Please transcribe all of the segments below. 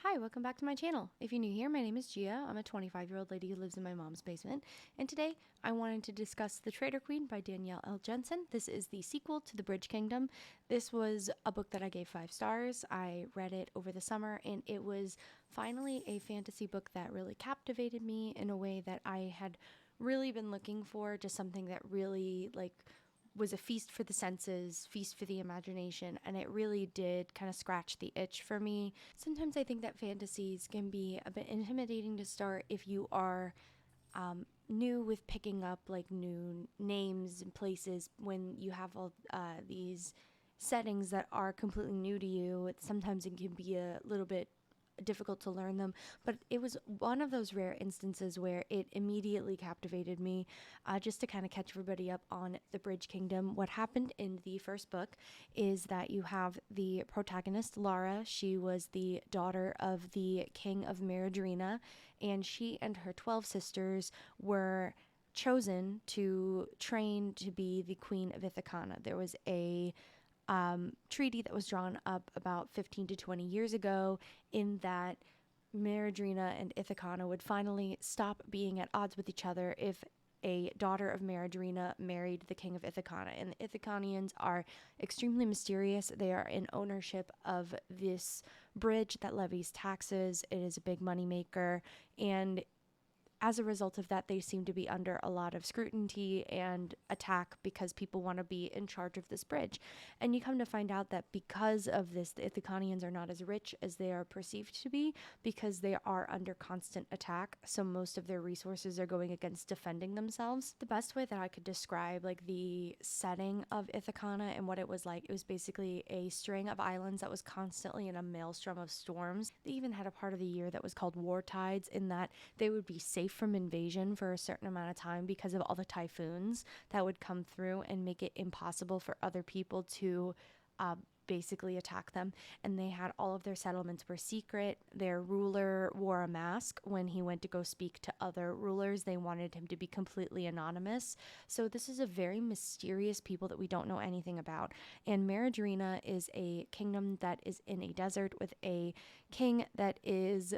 Hi, welcome back to my channel. If you're new here, my name is Gia. I'm a 25-year-old lady who lives in my mom's basement. And today I wanted to discuss The Traitor Queen by Danielle L. Jensen. This is the sequel to The Bridge Kingdom. This was a book that I gave 5 stars. I read it over the summer and it was finally a fantasy book that really captivated me in a way that I had really been looking for, just something that really was a feast for the senses, feast for the imagination, and it really did kind of scratch the itch for me. Sometimes I think that fantasies can be a bit intimidating to start if you are new with picking up like new names and places when you have all these settings that are completely new to you. Sometimes it can be a little bit difficult to learn them, but it was one of those rare instances where it immediately captivated me. Just to kind of catch everybody up on the Bridge Kingdom, what happened in the first book is that you have the protagonist, Lara. She was the daughter of the king of Meridrina, and she and her 12 sisters were chosen to train to be the queen of Ithacana. There was a treaty that was drawn up about 15 to 20 years ago, in that Meridrina and Ithacana would finally stop being at odds with each other if a daughter of Meridrina married the king of Ithacana. And the Ithacanians are extremely mysterious. They are in ownership of this bridge that levies taxes. It is a big moneymaker, and as a result of that, they seem to be under a lot of scrutiny and attack because people want to be in charge of this bridge. And you come to find out that because of this, the Ithacanians are not as rich as they are perceived to be, because they are under constant attack. So most of their resources are going against defending themselves. The best way that I could describe like the setting of Ithacana and what it was like, it was basically a string of islands that was constantly in a maelstrom of storms. They even had a part of the year that was called war tides, in that they would be safe from invasion for a certain amount of time because of all the typhoons that would come through and make it impossible for other people to basically attack them. And they had all of their settlements were secret. Their ruler wore a mask when he went to go speak to other rulers. They wanted him to be completely anonymous. So this is a very mysterious people that we don't know anything about. And Meridrina is a kingdom that is in a desert with a king that is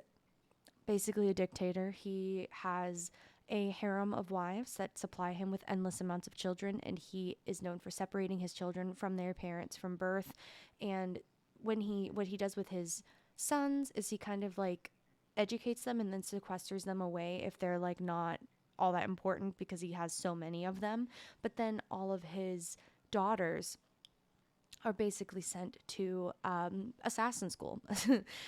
basically a dictator. He has a harem of wives that supply him with endless amounts of children, and he is known for separating his children from their parents from birth. And what he does with his sons is he kind of like educates them and then sequesters them away if they're like not all that important, because he has so many of them. But then all of his daughters are basically sent to assassin school.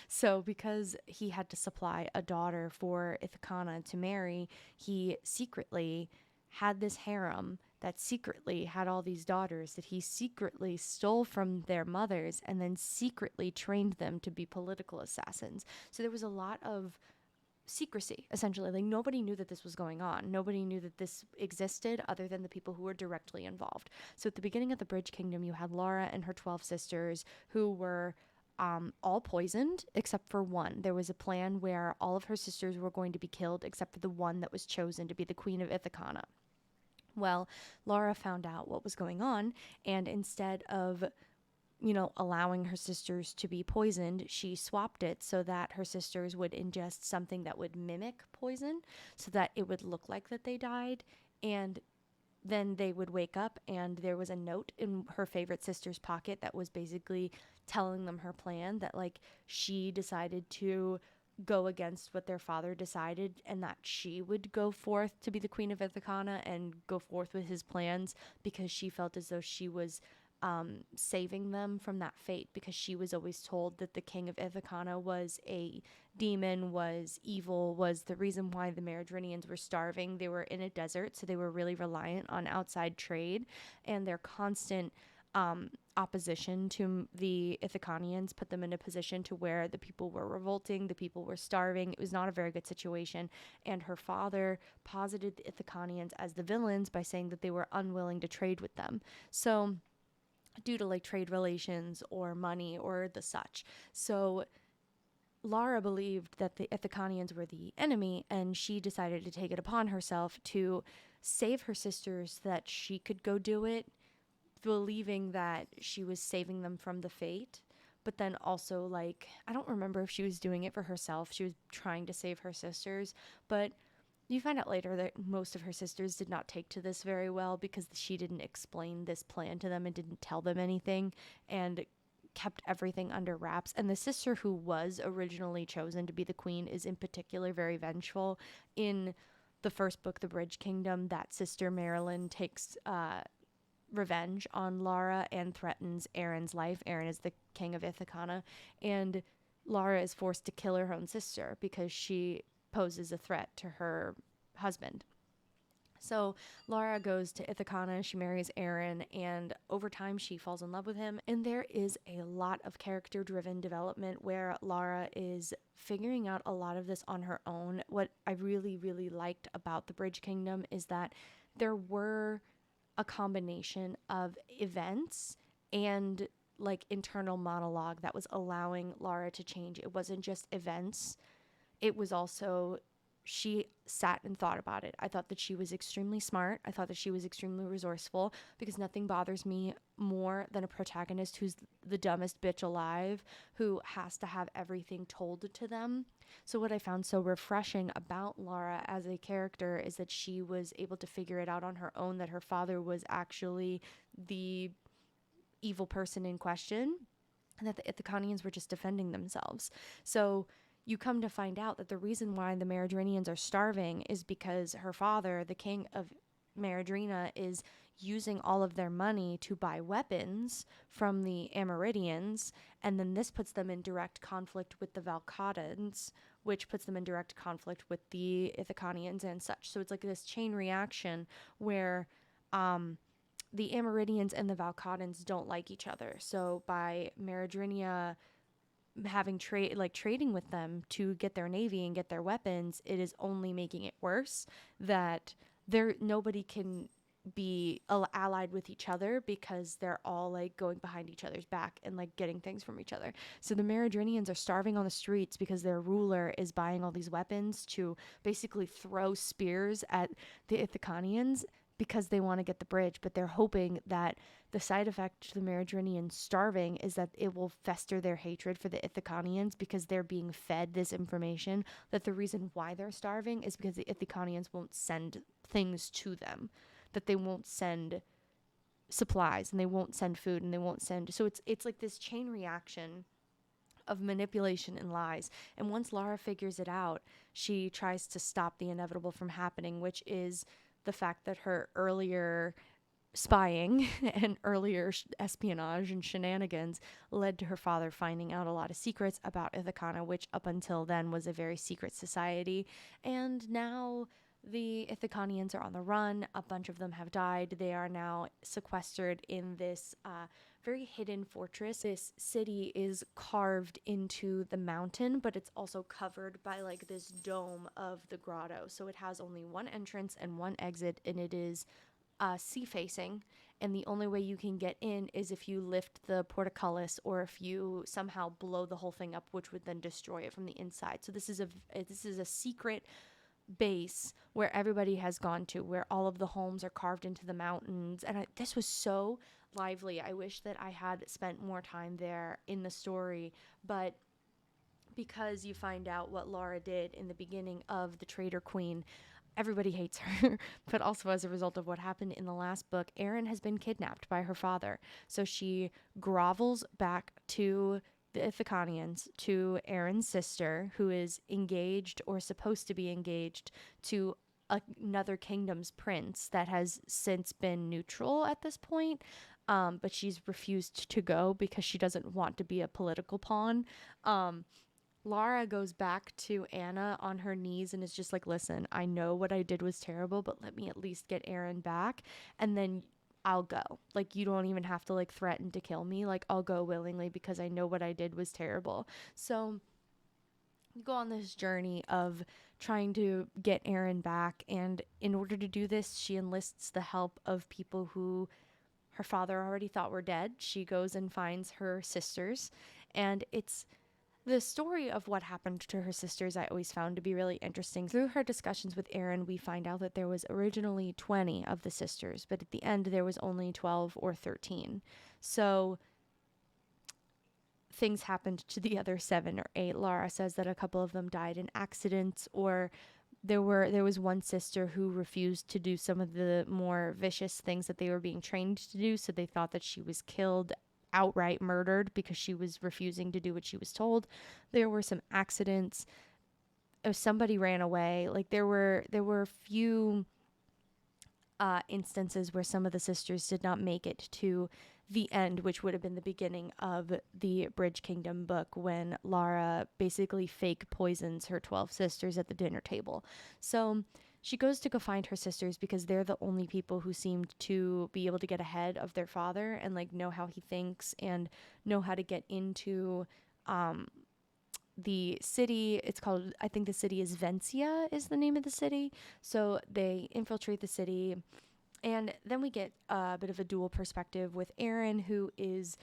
So because he had to supply a daughter for Ithacana to marry, he secretly had this harem that secretly had all these daughters that he secretly stole from their mothers and then secretly trained them to be political assassins. So there was a lot of secrecy, essentially. Like, nobody knew that this was going on. Nobody knew that this existed other than the people who were directly involved. So at the beginning of the Bridge Kingdom, you had Lara and her 12 sisters who were all poisoned except for one. There was a plan where all of her sisters were going to be killed except for the one that was chosen to be the queen of Ithacana. Well, Lara found out what was going on, and instead of allowing her sisters to be poisoned, she swapped it so that her sisters would ingest something that would mimic poison so that it would look like that they died. And then they would wake up and there was a note in her favorite sister's pocket that was basically telling them her plan, that like she decided to go against what their father decided, and that she would go forth to be the queen of Ithacana and go forth with his plans because she felt as though she was saving them from that fate, because she was always told that the king of Ithacana was a demon, was evil, was the reason why the Meridrinians were starving. They were in a desert, so they were really reliant on outside trade, and their constant opposition to the Ithacanians put them in a position to where the people were revolting, the people were starving. It was not a very good situation, and her father posited the Ithacanians as the villains by saying that they were unwilling to trade with them. So due to like trade relations or money or the such. So Lara believed that the Ithacanians were the enemy, and she decided to take it upon herself to save her sisters so that she could go do it, believing that she was saving them from the fate. but then also, like, I don't remember if she was doing it for herself. She was trying to save her sisters, but you find out later that most of her sisters did not take to this very well because she didn't explain this plan to them and didn't tell them anything and kept everything under wraps. And the sister who was originally chosen to be the queen is in particular very vengeful. In the first book, The Bridge Kingdom, that sister Marilyn takes revenge on Lara and threatens Aaron's life. Aaron is the king of Ithacana, and Lara is forced to kill her own sister because she poses a threat to her husband. So Lara goes to Ithacana, she marries Aaron, and over time she falls in love with him. And there is a lot of character driven development where Lara is figuring out a lot of this on her own. What I really, really liked about the Bridge Kingdom is that there were a combination of events and like internal monologue that was allowing Lara to change. It wasn't just events, it was also she sat and thought about it. I thought that she was extremely smart. I thought that she was extremely resourceful because nothing bothers me more than a protagonist who's the dumbest bitch alive, who has to have everything told to them. So what I found so refreshing about Lara as a character is that she was able to figure it out on her own, that her father was actually the evil person in question and that the Ithacanians were just defending themselves. So you come to find out that the reason why the Meridrinians are starving is because her father, the king of Meridrina, is using all of their money to buy weapons from the Amerindians, and then this puts them in direct conflict with the Valkadans, which puts them in direct conflict with the Ithacanians and such. So it's like this chain reaction where the Amerindians and the Valkadans don't like each other. So by Meridrinia having trading with them to get their navy and get their weapons, it is only making it worse that nobody can be allied with each other because they're all like going behind each other's back and like getting things from each other. So the Meridrinians are starving on the streets because their ruler is buying all these weapons to basically throw spears at the Ithacanians because they want to get the bridge, but they're hoping that the side effect to the Meridrinians starving is that it will fester their hatred for the Ithacanians because they're being fed this information that the reason why they're starving is because the Ithacanians won't send things to them, that they won't send supplies and they won't send food and they won't send. So it's like this chain reaction of manipulation and lies. And once Lara figures it out, she tries to stop the inevitable from happening, which is the fact that her earlier spying and earlier espionage and shenanigans led to her father finding out a lot of secrets about Ithacana, which up until then was a very secret society. And now the Ithacanians are on the run. A bunch of them have died. They are now sequestered in this very hidden fortress. This city is carved into the mountain, but it's also covered by like this dome of the grotto. So it has only one entrance and one exit, and it is sea facing. And the only way you can get in is if you lift the portcullis or if you somehow blow the whole thing up, which would then destroy it from the inside. So this is a secret base where everybody has gone to, where all of the homes are carved into the mountains. And this was so lively. I wish that I had spent more time there in the story, but because you find out what Lara did in the beginning of The Traitor Queen, everybody hates her. But also as a result of what happened in the last book, Erin has been kidnapped by her father. So she grovels back to the Ithacanians, to Erin's sister, who is engaged or supposed to be engaged to another kingdom's prince that has since been neutral at this point. But she's refused to go because she doesn't want to be a political pawn. Lara goes back to Anna on her knees and is just like, listen, I know what I did was terrible, but let me at least get Erin back. And then I'll go. Like, you don't even have to like threaten to kill me. Like, I'll go willingly because I know what I did was terrible. So you go on this journey of trying to get Erin back. And in order to do this, she enlists the help of people who her father already thought were dead. She goes and finds her sisters. And it's the story of what happened to her sisters I always found to be really interesting. Through her discussions with Erin, we find out that there was originally 20 of the sisters, but at the end there was only 12 or 13. So things happened to the other 7 or 8. Lara says that a couple of them died in accidents, or there was one sister who refused to do some of the more vicious things that they were being trained to do, so they thought that she was killed, outright murdered, because she was refusing to do what she was told. There were some accidents. Somebody ran away. Like there were a few instances where some of the sisters did not make it to the end, which would have been the beginning of the Bridge Kingdom book, when Lara basically fake poisons her 12 sisters at the dinner table. So she goes to go find her sisters because they're the only people who seemed to be able to get ahead of their father and like know how he thinks and know how to get into the city. It's called, I think the city is Vencia is the name of the city. So they infiltrate the city, and then we get a bit of a dual perspective with Aaron, who is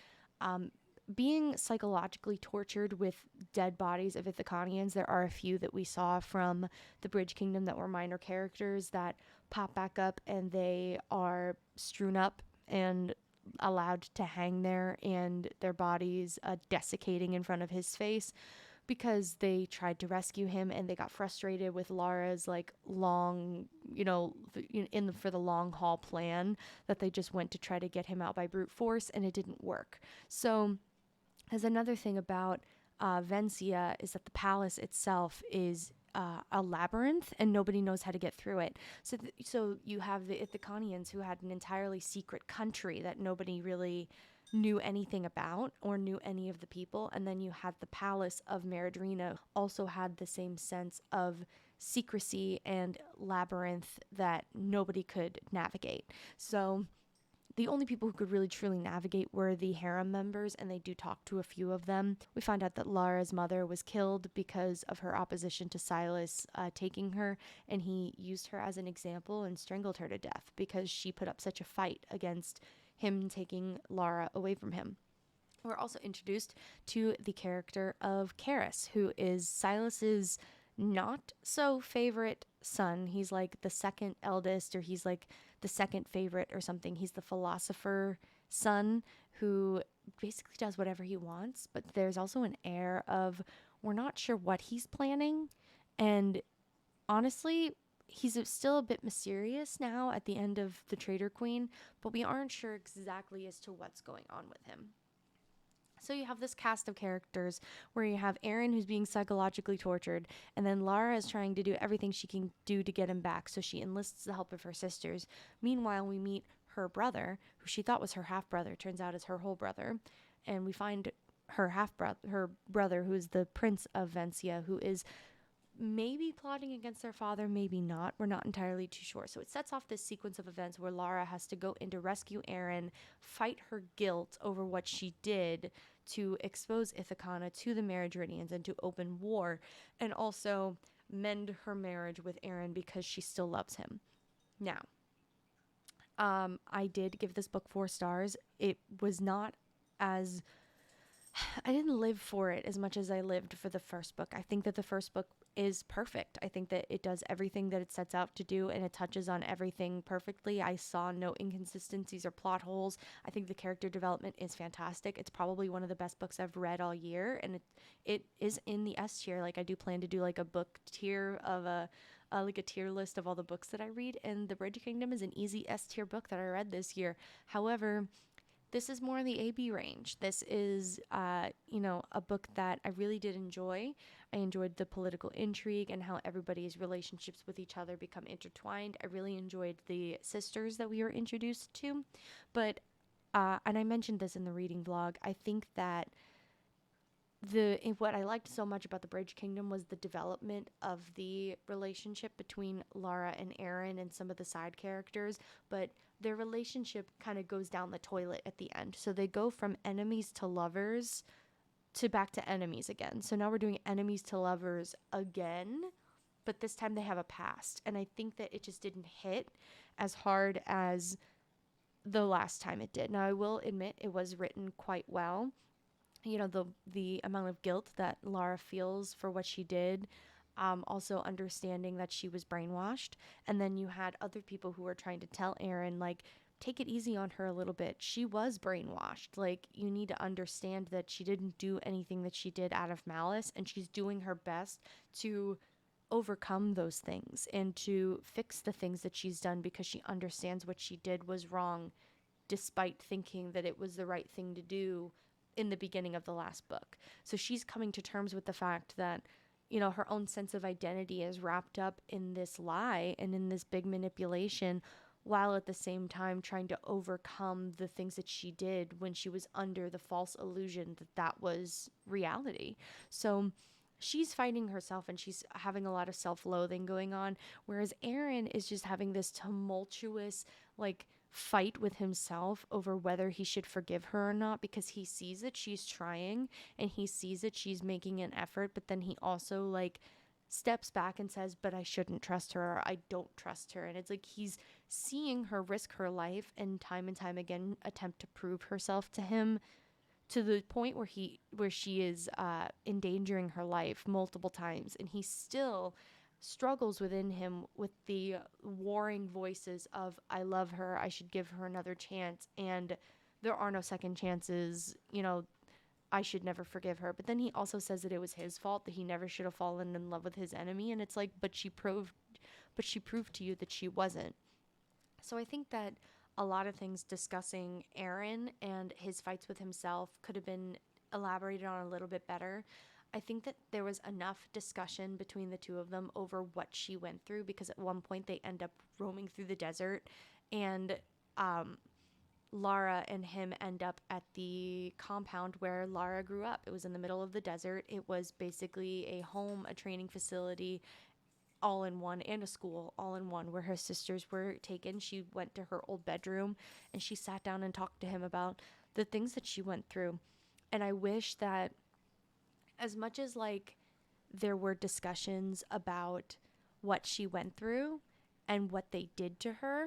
being psychologically tortured with dead bodies of Ithacanians. There are a few that we saw from the Bridge Kingdom that were minor characters that pop back up, and they are strewn up and allowed to hang there, and their bodies desiccating in front of his face, because they tried to rescue him and they got frustrated with Lara's like long, for the long haul plan, that they just went to try to get him out by brute force, and it didn't work. So there's another thing about Vencia, is that the palace itself is a labyrinth and nobody knows how to get through it. So you have the Ithacanians, who had an entirely secret country that nobody really knew anything about or knew any of the people. And then you had the palace of Meridrina, also had the same sense of secrecy and labyrinth that nobody could navigate. So the only people who could really truly navigate were the harem members, and they do talk to a few of them. We find out that Lara's mother was killed because of her opposition to Silas taking her, and he used her as an example and strangled her to death because she put up such a fight against him taking Lara away from him. We're also introduced to the character of Karis, who is Silas's not so favorite son. He's like the second eldest, or he's like the second favorite or something. He's the philosopher son who basically does whatever he wants, but there's also an air of, we're not sure what he's planning. And honestly, he's still a bit mysterious now at the end of The Traitor Queen, but we aren't sure exactly as to what's going on with him. So you have this cast of characters where you have Aaron, who's being psychologically tortured, and then Lara is trying to do everything she can do to get him back, so she enlists the help of her sisters. Meanwhile, we meet her brother, who she thought was her half-brother, turns out is her whole brother, and we find her brother, who is the Prince of Vencia, who is maybe plotting against their father, maybe not. We're not entirely too sure. So it sets off this sequence of events where Lara has to go in to rescue Aaron, fight her guilt over what she did to expose Ithacana to the Meridridians and to open war, and also mend her marriage with Aaron because she still loves him. Now, I did give this book 4 stars. It was not as... I didn't live for it as much as I lived for the first book. I think that the first book is perfect. I think that it does everything that it sets out to do, and it touches on everything perfectly. I saw no inconsistencies or plot holes. I think the character development is fantastic. It's probably one of the best books I've read all year, and it is in the S tier. Like, I do plan to do like a book tier of like a tier list of all the books that I read, and The Bridge Kingdom is an easy S tier book that I read this year. However, this is more in the AB range. This is, a book that I really did enjoy. I enjoyed the political intrigue and how everybody's relationships with each other become intertwined. I really enjoyed the sisters that we were introduced to. But, and I mentioned this in the reading vlog, I think that what I liked so much about The Bridge Kingdom was the development of the relationship between Lara and Aaron and some of the side characters, but their relationship kind of goes down the toilet at the end. So they go from enemies to lovers to back to enemies again. So now we're doing enemies to lovers again, but this time they have a past. And I think that it just didn't hit as hard as the last time it did. Now, I will admit it was written quite well. The amount of guilt that Lara feels for what she did, also understanding that she was brainwashed. And then you had other people who were trying to tell Aaron, like, take it easy on her a little bit. She was brainwashed. Like, you need to understand that she didn't do anything that she did out of malice, and she's doing her best to overcome those things and to fix the things that she's done because she understands what she did was wrong, despite thinking that it was the right thing to do in the beginning of the last book. So she's coming to terms with the fact that, her own sense of identity is wrapped up in this lie and in this big manipulation, while at the same time trying to overcome the things that she did when she was under the false illusion that that was reality. So she's fighting herself and she's having a lot of self-loathing going on, whereas Aaron is just having this tumultuous, like, fight with himself over whether he should forgive her or not, because he sees that she's trying and he sees that she's making an effort, but then he also, like, steps back and says, but I shouldn't trust her, or I don't trust her. And it's like he's seeing her risk her life and time again attempt to prove herself to him, to the point where she is endangering her life multiple times, and he still struggles within him with the warring voices of, I love her, I should give her another chance, and there are no second chances, I should never forgive her. But then he also says that it was his fault, that he never should have fallen in love with his enemy, and it's like, but she proved to you that she wasn't. So I think that a lot of things discussing Aaron and his fights with himself could have been elaborated on a little bit better. I think that there was enough discussion between the two of them over what she went through, because at one point they end up roaming through the desert, and Lara and him end up at the compound where Lara grew up. It was in the middle of the desert. It was basically a home, a training facility, all in one, and a school all in one, where her sisters were taken. She went to her old bedroom and she sat down and talked to him about the things that she went through. And I wish that, as much as, like, there were discussions about what she went through and what they did to her,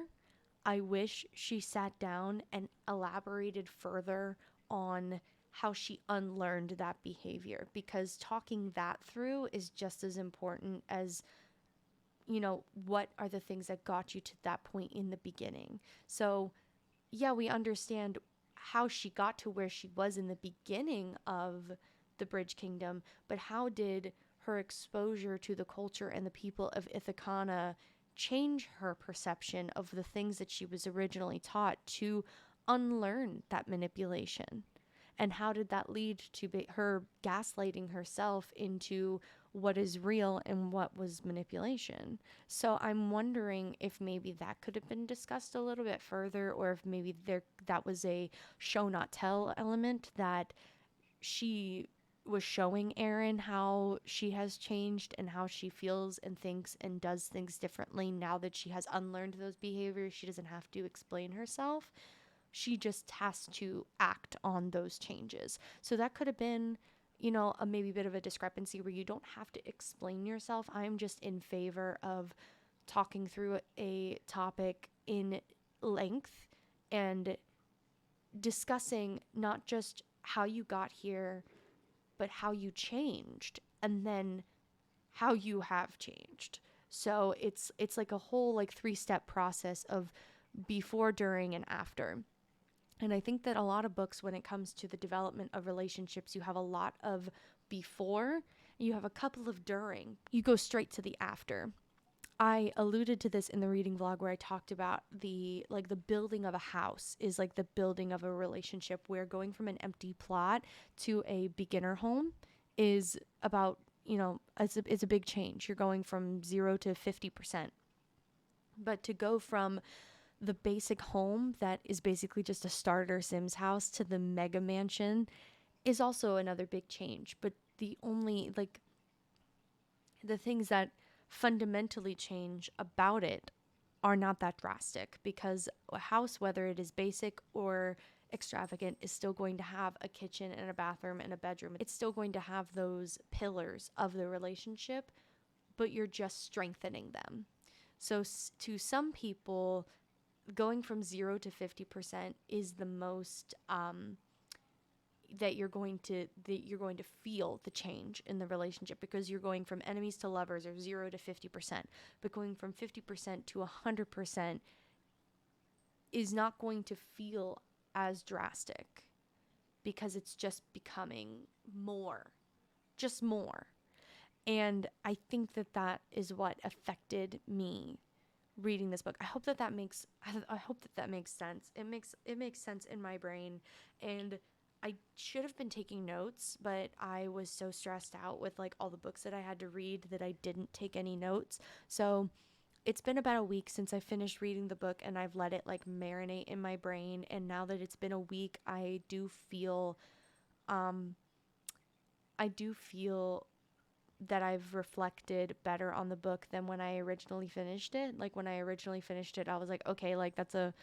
I wish she sat down and elaborated further on how she unlearned that behavior, because talking that through is just as important as, what are the things that got you to that point in the beginning. So, yeah, we understand how she got to where she was in the beginning of the Bridge Kingdom, but how did her exposure to the culture and the people of Ithacana change her perception of the things that she was originally taught to unlearn that manipulation? And how did that lead to her gaslighting herself into what is real and what was manipulation? So I'm wondering if maybe that could have been discussed a little bit further, or if maybe that was a show not tell element, that she was showing Aaron how she has changed and how she feels and thinks and does things differently now that she has unlearned those behaviors. She doesn't have to explain herself. She just has to act on those changes. So that could have been, a maybe bit of a discrepancy where you don't have to explain yourself. I'm just in favor of talking through a topic in length and discussing not just how you got here, but how you changed, and then how you have changed. So it's like a whole, like, 3-step process of before, during, and after. And I think that a lot of books, when it comes to the development of relationships, you have a lot of before, you have a couple of during, you go straight to the after. I alluded to this in the reading vlog where I talked about the building of a house is like the building of a relationship, where going from an empty plot to a beginner home is about, it's a big change. You're going from 0 to 50%. But to go from the basic home that is basically just a starter Sims house to the mega mansion is also another big change. But the only, the things that fundamentally change about it are not that drastic, because a house, whether it is basic or extravagant, is still going to have a kitchen and a bathroom and a bedroom. It's still going to have those pillars of the relationship, but you're just strengthening them. So to some people, going from 0 to 50% is the most that you're going to feel the change in the relationship, because you're going from enemies to lovers, or 0 to 50%. But going from 50% to 100% is not going to feel as drastic because it's just becoming more, just more. And I think that that is what affected me reading this book. I hope that that makes sense. It makes sense in my brain, and I should have been taking notes, but I was so stressed out with like all the books that I had to read that I didn't take any notes. So it's been about a week since I finished reading the book, and I've let it like marinate in my brain, and now that it's been a week, um I do feel that I've reflected better on the book than when I originally finished it. Like when I originally finished it, I was like, okay, like it's a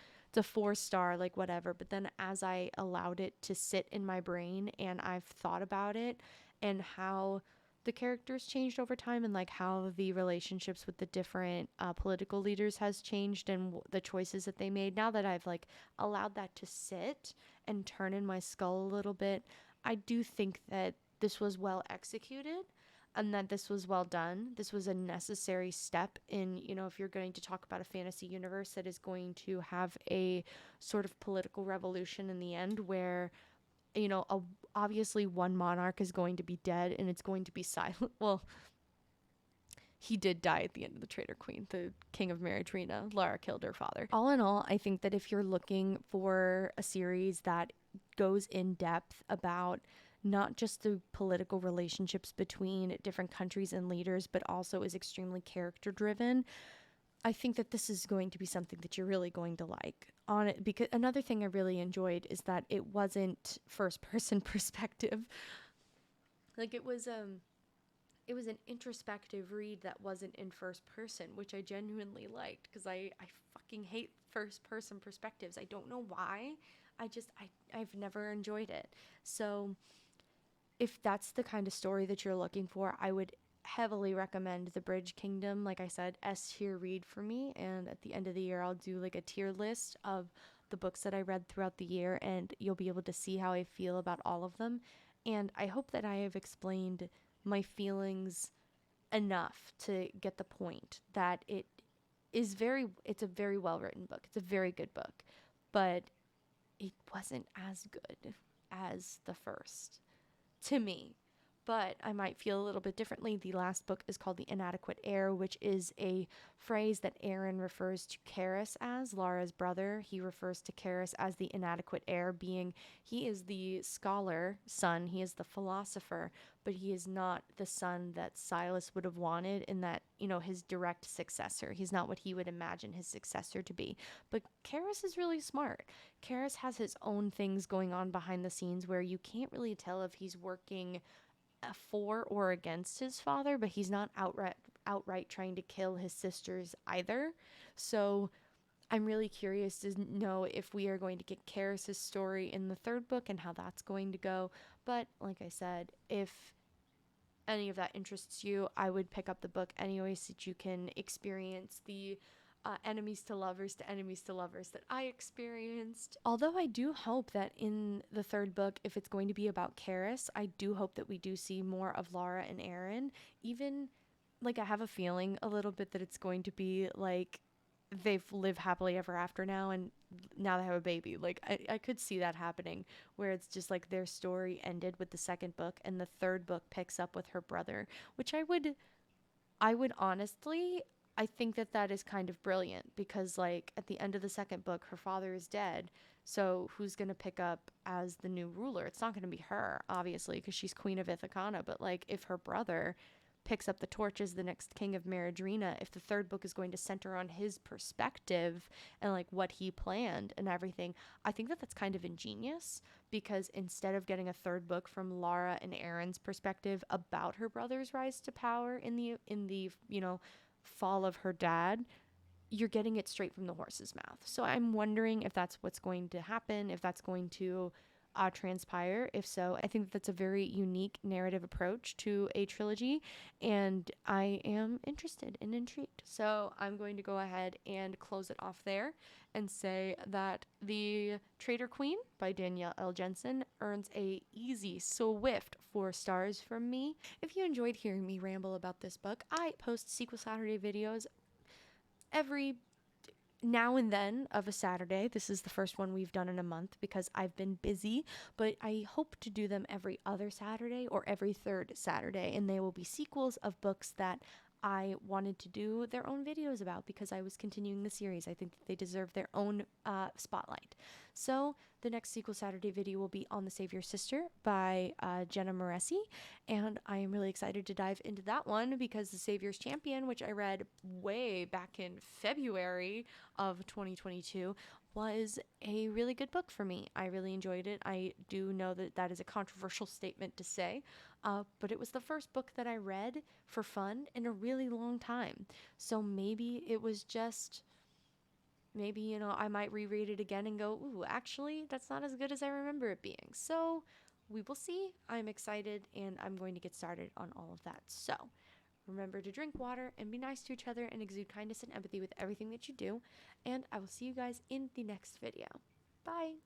4 star, like whatever. But then as I allowed it to sit in my brain and I've thought about it and how the characters changed over time and like how the relationships with the different political leaders has changed and the choices that they made. Now that I've like allowed that to sit and turn in my skull a little bit, I do think that this was well executed and that this was well done. This was a necessary step in, if you're going to talk about a fantasy universe that is going to have a sort of political revolution in the end where, obviously one monarch is going to be dead and it's going to be silent. Well, he did die at the end of the Traitor Queen, the King of Meridrina. Lara killed her father. All in all, I think that if you're looking for a series that goes in depth about not just the political relationships between different countries and leaders, but also is extremely character driven, I think that this is going to be something that you're really going to like on it. Because another thing I really enjoyed is that it wasn't first person perspective. Like it was an introspective read that wasn't in first person, which I genuinely liked because I fucking hate first person perspectives. I don't know why. I've never enjoyed it. So if that's the kind of story that you're looking for, I would heavily recommend The Bridge Kingdom. Like I said, S tier read for me. And at the end of the year, I'll do like a tier list of the books that I read throughout the year, and you'll be able to see how I feel about all of them. And I hope that I have explained my feelings enough to get the point that it's a very well written book. It's a very good book, but it wasn't as good as the first to me, but I might feel a little bit differently. The last book is called The Inadequate Heir, which is a phrase that Aaron refers to Karis as, Lara's brother. He refers to Karis as the inadequate heir, being he is the scholar son, he is the philosopher, but he is not the son that Silas would have wanted in that, his direct successor. He's not what he would imagine his successor to be. But Karis is really smart. Karis has his own things going on behind the scenes where you can't really tell if he's working for or against his father, but he's not outright trying to kill his sisters either. So I'm really curious to know if we are going to get Karis's story in the third book and how that's going to go. But like I said, if any of that interests you, I would pick up the book anyway so that you can experience the enemies to lovers that I experienced. Although I do hope that in the third book, if it's going to be about Karis, I do hope that we do see more of Lara and Aaron. Even, like, I have a feeling a little bit that it's going to be like they've lived happily ever after now and now they have a baby. Like, I could see that happening where it's just like their story ended with the second book and the third book picks up with her brother, which I would honestly, I think that that is kind of brilliant because, like, at the end of the second book, her father is dead. So who's going to pick up as the new ruler? It's not going to be her, obviously, because she's Queen of Ithacana. But, like, if her brother picks up the torch as the next king of Meridrina, if the third book is going to center on his perspective and, like, what he planned and everything, I think that that's kind of ingenious because instead of getting a third book from Lara and Aaron's perspective about her brother's rise to power in the fall of her dad, you're getting it straight from the horse's mouth. So I'm wondering if that's what's going to happen, if that's going to transpire. If so, I think that's a very unique narrative approach to a trilogy, and I am interested and intrigued. So I'm going to go ahead and close it off there and say that The Traitor Queen by Danielle L. Jensen earns a easy, swift 4 stars from me. If you enjoyed hearing me ramble about this book, I post Sequel Saturday videos every now and then of a Saturday. This is the first one we've done in a month because I've been busy, but I hope to do them every other Saturday or every third Saturday, and they will be sequels of books that I wanted to do their own videos about because I was continuing the series. I think that they deserve their own spotlight. So the next sequel Saturday video will be On the Savior's Sister by Jenna Moresi, and I am really excited to dive into that one because The Savior's Champion, which I read way back in February of 2022, was a really good book for me. I really enjoyed it. I do know that that is a controversial statement to say, but it was the first book that I read for fun in a really long time. So maybe it was just, maybe, I might reread it again and go, ooh, actually, that's not as good as I remember it being. So we will see. I'm excited and I'm going to get started on all of that. So remember to drink water and be nice to each other and exude kindness and empathy with everything that you do. And I will see you guys in the next video. Bye.